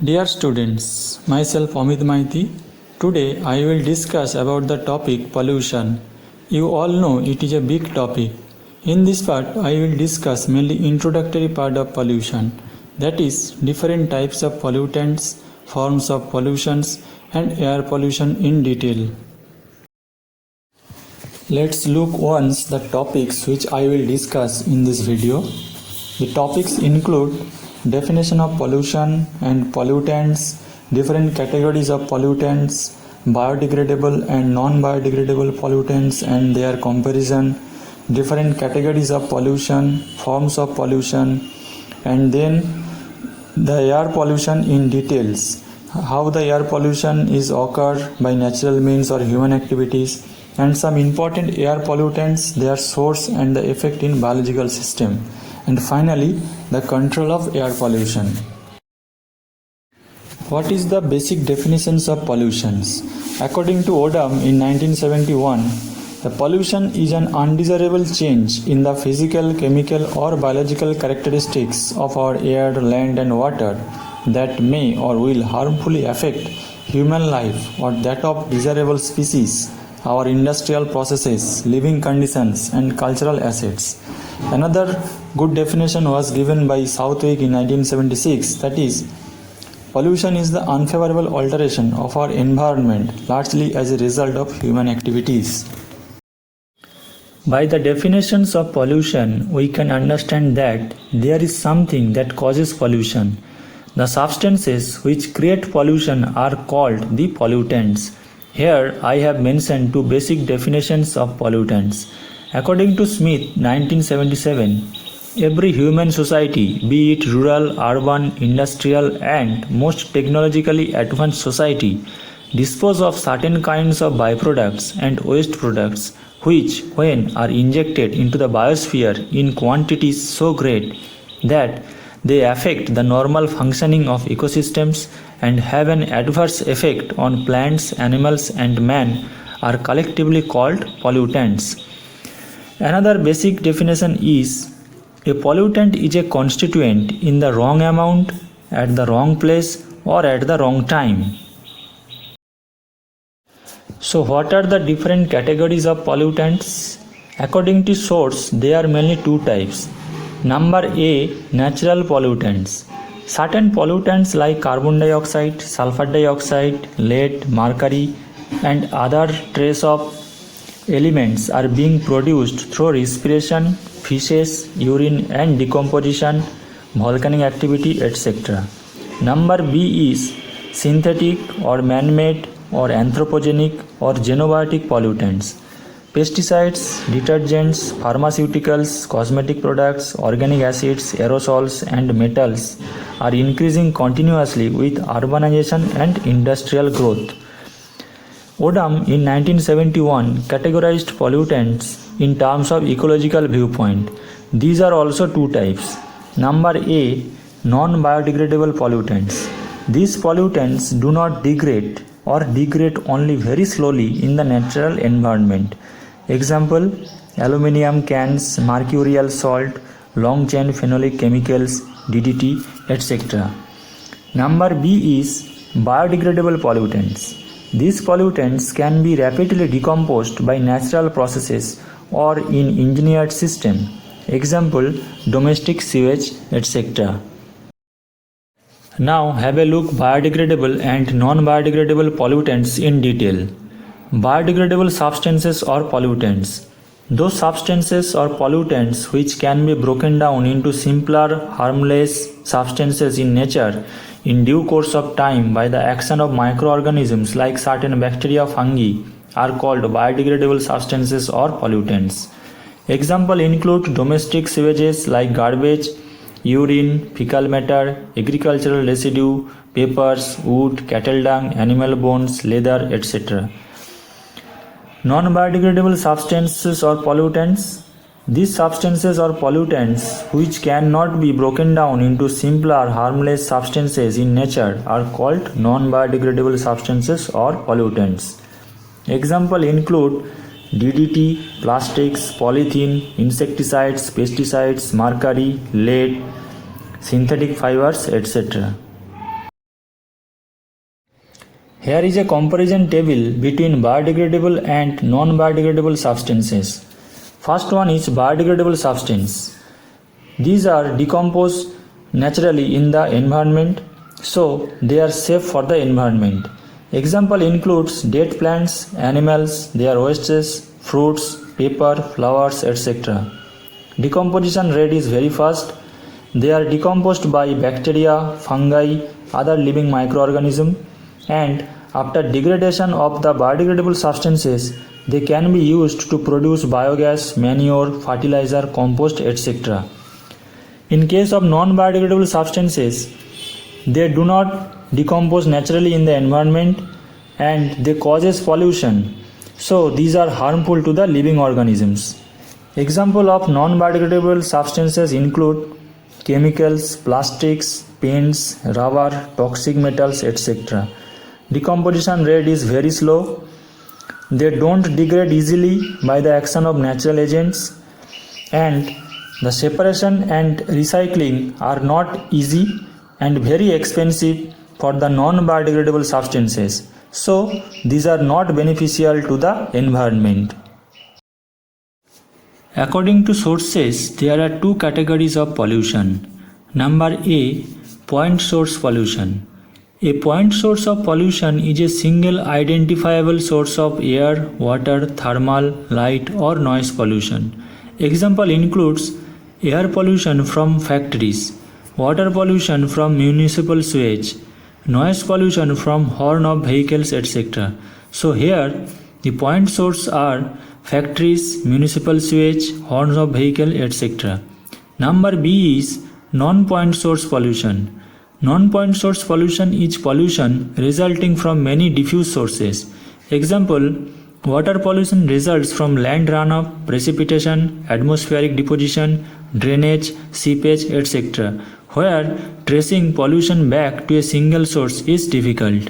Dear students, myself Amit Maiti. Today I will discuss about the topic pollution. You all know it is a big topic. In this part I will discuss mainly introductory part of pollution, that is different types of pollutants, forms of pollutions and air pollution in detail. Let's look once the topics which I will discuss in this video. The topics include definition of pollution and pollutants, different categories of pollutants, biodegradable and non-biodegradable pollutants and their comparison, different categories of pollution, forms of pollution, and then the air pollution in details, how the air pollution is occurred by natural means or human activities, and some important air pollutants, their source and the effect in biological system, and finally the control of air pollution. What is the basic definitions of pollutions? According to Odum in 1971, the pollution is an undesirable change in the physical, chemical or biological characteristics of our air, land and water that may or will harmfully affect human life or that of desirable species, our industrial processes, living conditions and cultural assets. Another good definition was given by Southwick in 1976, that is, pollution is the unfavorable alteration of our environment largely as a result of human activities. By the definitions of pollution, we can understand that there is something that causes pollution. The substances which create pollution are called the pollutants. Here I have mentioned two basic definitions of pollutants. According to Smith 1977, every human society, be it rural, urban, industrial and most technologically advanced society, dispose of certain kinds of byproducts and waste products which, when are injected into the biosphere in quantities so great that they affect the normal functioning of ecosystems and have an adverse effect on plants, animals and man, are collectively called pollutants. Another basic definition is a pollutant is a constituent in the wrong amount, at the wrong place or at the wrong time. So what are the different categories of pollutants? According to source, there are mainly two types. Number A, natural pollutants. Certain pollutants like carbon dioxide, sulfur dioxide, lead, mercury and other trace of elements are being produced through respiration, feces, urine and decomposition, volcanic activity, etc. Number B is synthetic or man-made or anthropogenic or xenobiotic pollutants. Pesticides, detergents, pharmaceuticals, cosmetic products, organic acids, aerosols and metals are increasing continuously with urbanization and industrial growth. Odum in 1971 categorized pollutants in terms of ecological viewpoint. These are also two types. Number A, non-biodegradable pollutants. These pollutants do not degrade or degrade only very slowly in the natural environment. Example, aluminium cans, mercurial salt, long chain phenolic chemicals, DDT, etc. Number B is biodegradable pollutants. These pollutants can be rapidly decomposed by natural processes or in engineered system. Example, domestic sewage, etc. Now have a look biodegradable and non-biodegradable pollutants in detail. Biodegradable substances or pollutants. Those substances or pollutants which can be broken down into simpler, harmless substances in nature in due course of time by the action of microorganisms like certain bacteria, fungi, are called biodegradable substances or pollutants. Example include domestic sewages like garbage, urine, fecal matter, agricultural residue, papers, wood, cattle dung, animal bones, leather, etc. Non-biodegradable substances or pollutants. These substances or pollutants which cannot be broken down into simpler, harmless substances in nature are called non-biodegradable substances or pollutants. Example include DDT, plastics, polythene, insecticides, pesticides, mercury, lead, synthetic fibers, etc. Here is a comparison table between biodegradable and non-biodegradable substances. First one is biodegradable substance. These are decomposed naturally in the environment, so they are safe for the environment. Example includes dead plants, animals, their wastes, fruits, paper, flowers, etc. Decomposition rate is very fast. They are decomposed by bacteria, fungi, other living microorganisms, and after degradation of the biodegradable substances, they can be used to produce biogas, manure, fertilizer, compost, etc. In case of non-biodegradable substances, they do not decompose naturally in the environment and they causes pollution. So these are harmful to the living organisms. Example of non-biodegradable substances include chemicals, plastics, paints, rubber, toxic metals, etc. Decomposition rate is very slow. They don't degrade easily by the action of natural agents, and the separation and recycling are not easy and very expensive for the non-biodegradable substances. So these are not beneficial to the environment. According to sources, there are two categories of pollution. Number A, point source pollution. A point source of pollution is a single identifiable source of air, water, thermal, light or noise pollution. Example includes air pollution from factories, water pollution from municipal sewage, noise pollution from horn of vehicles, etc. So here the point source are factories, municipal sewage, horns of vehicle, etc. Number B is non-point source pollution. Non-point source pollution is pollution resulting from many diffuse sources. Example, water pollution results from land runoff, precipitation, atmospheric deposition, drainage, seepage, etc., where tracing pollution back to a single source is difficult.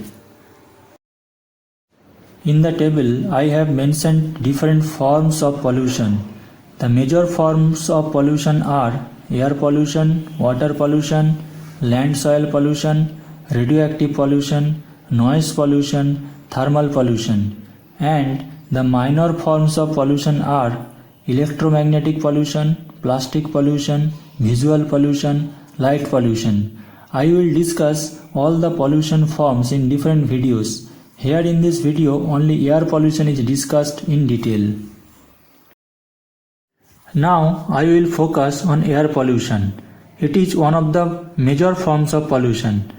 In the table, I have mentioned different forms of pollution. The major forms of pollution are air pollution, water pollution, land soil pollution, radioactive pollution, noise pollution, thermal pollution, and the minor forms of pollution are electromagnetic pollution, plastic pollution, visual pollution, light pollution. I will discuss all the pollution forms in different videos. Here in this video only air pollution is discussed in detail. Now I will focus on air pollution. It is one of the major forms of pollution.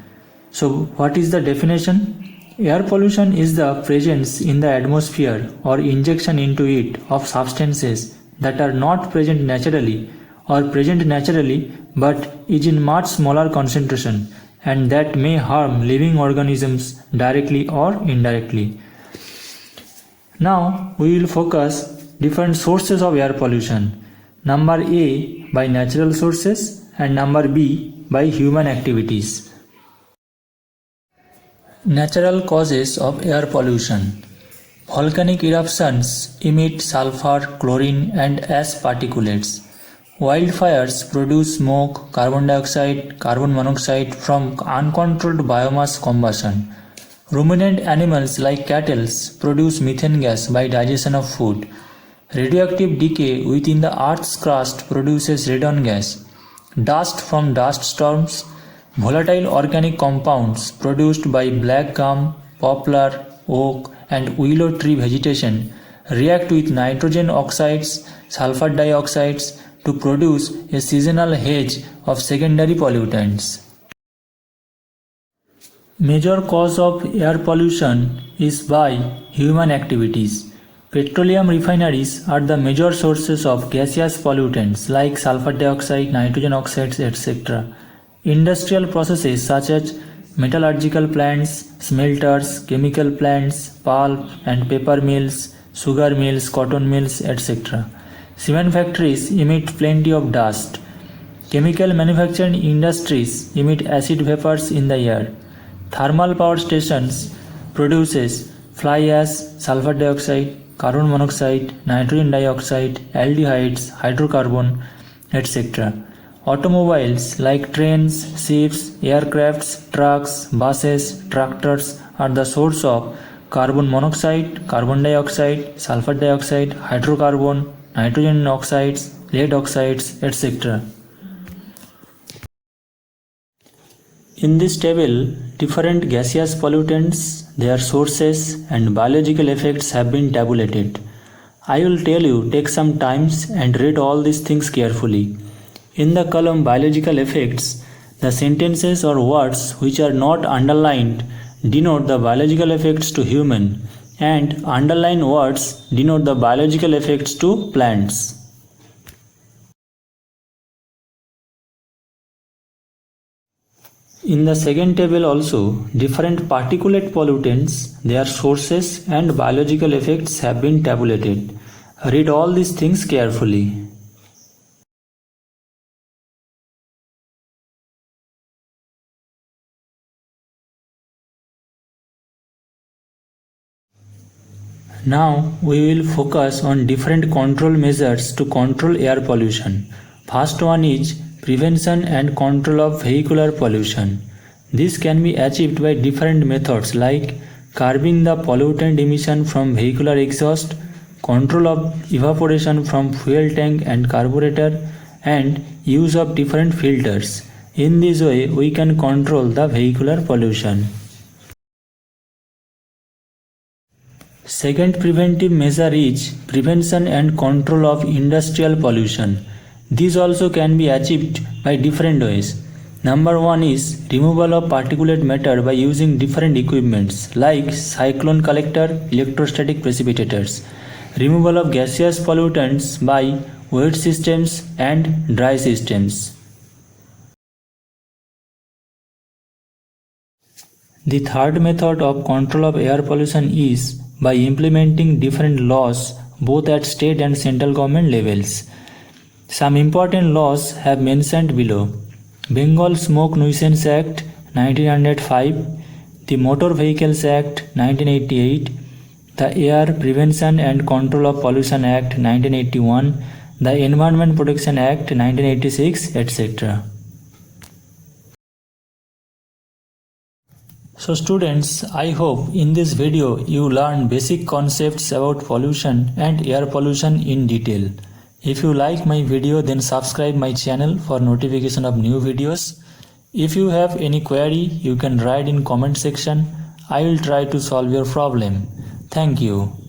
So what is the definition? Air pollution is the presence in the atmosphere or injection into it of substances that are not present naturally or present naturally but is in much smaller concentration and that may harm living organisms directly or indirectly. Now we will focus different sources of air pollution. Number A, by natural sources, and number B, by human activities. Natural causes of air pollution. Volcanic eruptions emit sulfur, chlorine and ash particulates. Wildfires produce smoke, carbon dioxide, carbon monoxide from uncontrolled biomass combustion. Ruminant animals like cattle produce methane gas by digestion of food. Radioactive decay within the Earth's crust produces radon gas. Dust from dust storms. Volatile organic compounds produced by black gum, poplar, oak and willow tree vegetation react with nitrogen oxides, sulfur dioxides to produce a seasonal haze of secondary pollutants. Major cause of air pollution is by human activities. Petroleum refineries are the major sources of gaseous pollutants like sulfur dioxide, nitrogen oxides, etc. Industrial processes such as metallurgical plants, smelters, chemical plants, pulp and paper mills, sugar mills, cotton mills, etc. Cement factories emit plenty of dust. Chemical manufacturing industries emit acid vapors in the air. Thermal power stations produces fly ash, sulfur dioxide, carbon monoxide, nitrogen dioxide, aldehydes, hydrocarbon, etc. Automobiles like trains, ships, aircrafts, trucks, buses, tractors are the source of carbon monoxide, carbon dioxide, sulfur dioxide, hydrocarbon, nitrogen oxides, lead oxides, etc. In this table, different gaseous pollutants, their sources and biological effects have been tabulated. I will tell you, take some time and read all these things carefully. In the column biological effects, the sentences or words which are not underlined denote the biological effects to human, and underlined words denote the biological effects to plants. In the second table also, different particulate pollutants, their sources and biological effects have been tabulated. Read all these things carefully. Now we will focus on different control measures to control air pollution. First one is prevention and control of vehicular pollution. This can be achieved by different methods like curbing the pollutant emission from vehicular exhaust, control of evaporation from fuel tank and carburetor, and use of different filters. In this way, we can control the vehicular pollution. Second preventive measure is prevention and control of industrial pollution. This also can be achieved by different ways. Number one is removal of particulate matter by using different equipments like cyclone collector, electrostatic precipitators. Removal of gaseous pollutants by wet systems and dry systems. The third method of control of air pollution is by implementing different laws both at state and central government levels. Some important laws have mentioned below. Bengal Smoke Nuisance Act 1905, the Motor Vehicles Act 1988, the Air Prevention and Control of Pollution Act 1981, the Environment Protection Act 1986, etc. So students, I hope in this video you learned basic concepts about pollution and air pollution in detail. If you like my video, then subscribe my channel for notification of new videos. If you have any query, you can write in comment section. I will try to solve your problem. Thank you.